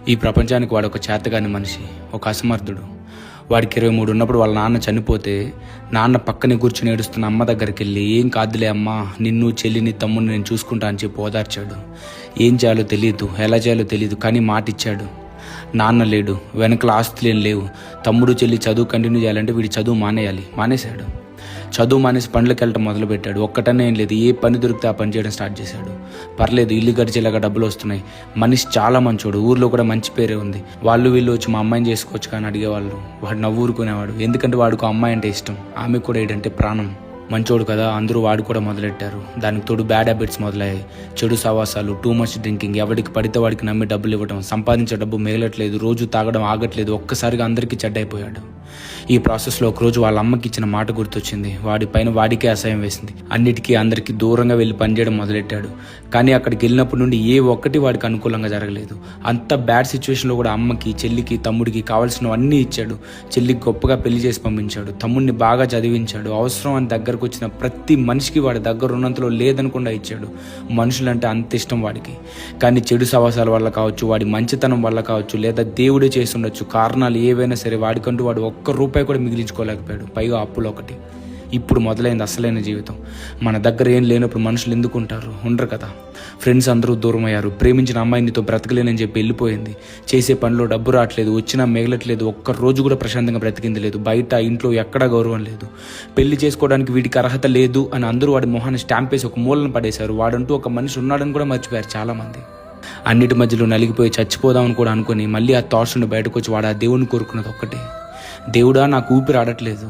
ఈ ప్రపంచానికి వాడు ఒక చేతగాని మనిషి, ఒక అసమర్థుడు. వాడికి 23 ఉన్నప్పుడు వాళ్ళ నాన్న చనిపోతే నాన్న పక్కనే కూర్చుని ఏడుస్తున్న అమ్మ దగ్గరికి వెళ్ళి, ఏం కాదులే అమ్మా, నిన్ను చెల్లిని తమ్ముడిని నేను చూసుకుంటా అని చెప్పి ఓదార్చాడు. ఏం చేయాలో తెలియదు, ఎలా చేయాలో తెలియదు, కానీ మాట ఇచ్చాడు. నాన్న లేడు, వెనకల ఆస్తులు ఏం లేవు. తమ్ముడు చెల్లి చదువు కంటిన్యూ చేయాలంటే వీడి చదువు మానేశాడు. చదువు మానేసి పనులకు వెళ్ళటం మొదలుపెట్టాడు. ఒక్కటనే ఏం లేదు, ఏ పని దొరికితే ఆ పని చేయడం స్టార్ట్ చేశాడు. పర్లేదు, ఇల్లు గడిచేలాగా డబ్బులు వస్తున్నాయి. మనిషి చాలా మంచోడు, ఊర్లో కూడా మంచి పేరే ఉంది. వాళ్ళు వీళ్ళు వచ్చి మా అమ్మాయిని చేసుకోవచ్చు కానీ అడిగేవాళ్ళు. వాడు నవ్వురుకునేవాడు, ఎందుకంటే వాడికి అమ్మాయి అంటే ఇష్టం, ఆమె కూడా ఏంటంటే ప్రాణం. మంచోడు కదా, అందరూ వాడు కూడా మొదలెట్టారు. దానికి తోడు బ్యాడ్ హ్యాబిట్స్ మొదలయ్యాయి. చెడు సవాసాలు, టూ మచ్ డ్రింకింగ్, ఎవరికి పడితే వాడికి నమ్మి డబ్బులు ఇవ్వడం, సంపాదించే డబ్బు మిగలట్లేదు, రోజు తాగడం ఆగట్లేదు. ఒక్కసారిగా అందరికీ చెడ్డైపోయాడు. ఈ ప్రాసెస్లో ఒకరోజు వాళ్ళ అమ్మకి ఇచ్చిన మాట గుర్తొచ్చింది. వాడి పైన వాడికే అసహ్యం వేసింది. అన్నిటికీ అందరికీ దూరంగా వెళ్ళి పనిచేయడం మొదలెట్టాడు. కానీ అక్కడికి వెళ్ళినప్పటి నుండి ఏ ఒక్కటి వాడికి అనుకూలంగా జరగలేదు. అంత బ్యాడ్ సిచ్యువేషన్లో కూడా అమ్మకి, చెల్లికి, తమ్ముడికి కావాల్సినవన్నీ ఇచ్చాడు. చెల్లికి గొప్పగా పెళ్లి చేసి పంపించాడు. తమ్ముడిని బాగా చదివించాడు. అవసరం అని దగ్గరకు వచ్చిన ప్రతి మనిషికి వాడి దగ్గర ఉన్నంతలో లేదనకుండా ఇచ్చాడు. మనుషులంటే అంత ఇష్టం వాడికి. కానీ చెడు సవాసాల వల్ల కావచ్చు, వాడి మంచితనం వల్ల కావచ్చు, లేదా దేవుడే చేసి ఉండొచ్చు, కారణాలు ఏవైనా సరే వాడికంటూ వాడు ఒక్క రూపాయి కూడా మిగిలించుకోలేకపోయాడు. పైగా అప్పులు ఒకటి. ఇప్పుడు మొదలైంది అసలైన జీవితం. మన దగ్గర ఏం లేనప్పుడు మనుషులు ఎందుకు ఉంటారు? ఉండరు కదా. ఫ్రెండ్స్ అందరూ దూరం అయ్యారు. ప్రేమించిన అమ్మాయి నీతో బ్రతకలేనని చెప్పి వెళ్ళిపోయింది. చేసే పనిలో డబ్బు రావట్లేదు, వచ్చినా మిగలట్లేదు. ఒక్క రోజు కూడా ప్రశాంతంగా బ్రతికింది లేదు. బయట ఇంట్లో ఎక్కడా గౌరవం లేదు. పెళ్లి చేసుకోవడానికి వీడికి అర్హత లేదు అని అందరూ వాడి మొహాన్ని స్టాంప్ వేసి ఒక మూలను పడేశారు. వాడంటూ ఒక మనిషి ఉన్నాడని కూడా మర్చిపోయారు చాలామంది. అన్నిటి మధ్యలో నలిగిపోయి చచ్చిపోదామని కూడా అనుకుని మళ్ళీ ఆ థాట్స్ నుండి బయటకు వచ్చి వాడు ఆ దేవుని కోరుకున్నది ఒక్కటే, దేవుడా నాకు ఊపిరి ఆడట్లేదు,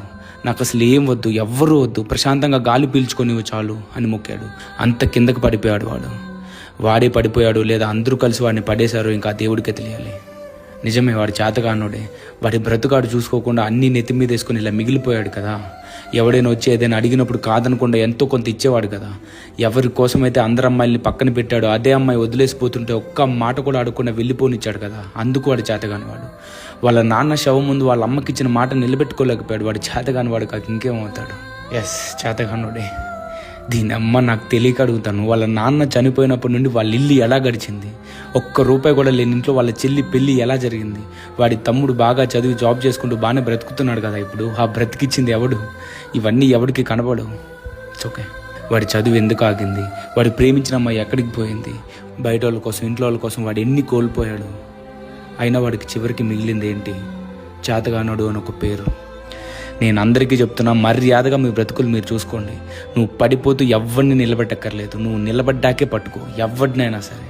నాకు అసలు ఏం వద్దు, ఎవ్వరూ వద్దు, ప్రశాంతంగా గాలి పీల్చుకొని చాలు అని మొక్కాడు. అంత కిందకు పడిపోయాడు వాడే పడిపోయాడు, లేదా అందరూ కలిసి వాడిని పడేశారు, ఇంకా దేవుడికే తెలియాలి. నిజమే, వాడి చేతగానోడే. వాడి బ్రతుకాడు చూసుకోకుండా అన్నీ నెత్తి మీద వేసుకొని ఇలా మిగిలిపోయాడు కదా. ఎవడైనా వచ్చి ఏదైనా అడిగినప్పుడు కాదనకుండా ఎంతో కొంత ఇచ్చేవాడు కదా. ఎవరి కోసమైతే అందరు అమ్మాయిల్ని పక్కన పెట్టాడు, అదే అమ్మాయి వదిలేసిపోతుంటే ఒక్క మాట కూడా అడగకుండా వెళ్ళిపోనిచ్చాడు కదా. అందుకు వాడు చేతగానివాడు. వాళ్ళ నాన్న శవం ముందు వాళ్ళ అమ్మకి ఇచ్చిన మాట నిలబెట్టుకోలేకపోయాడు. వాడు చేతగానివాడు కాక ఇంకేమవుతాడు? ఎస్, చేతగానుడే. దీని అమ్మ నాకు తెలియక అడుగుతాను, వాళ్ళ నాన్న చనిపోయినప్పటి నుండి వాళ్ళ ఇల్లు ఎలా గడిచింది? ఒక్క రూపాయి కూడా లేని ఇంట్లో వాళ్ళ చెల్లి పెళ్ళి ఎలా జరిగింది? వాడి తమ్ముడు బాగా చదివి జాబ్ చేసుకుంటూ బాగానే బ్రతుకుతున్నాడు కదా. ఇప్పుడు ఆ బ్రతికిచ్చింది ఎవడు? ఇవన్నీ ఎవడికి కనబడవు. It's okay. వాడి చదువు ఎందుకు ఆగింది? వాడు ప్రేమించిన అమ్మాయి ఎక్కడికి పోయింది? బయట వాళ్ళ కోసం, ఇంట్లో వాళ్ళ కోసం వాడు ఎన్ని కోల్పోయాడు? అయినా వాడికి చివరికి మిగిలింది ఏంటి? చేతగానోడు అని ఒక పేరు. నేను అందరికీ చెప్తున్నా, మర్యాదగా మీ బ్రతుకులు మీరు చూసుకోండి. నువ్వు పడిపోతూ ఎవరిని నిలబెట్టక్కర్లేదు, నువ్వు నిలబడ్డాకే పట్టుకో ఎవరినైనా సరే.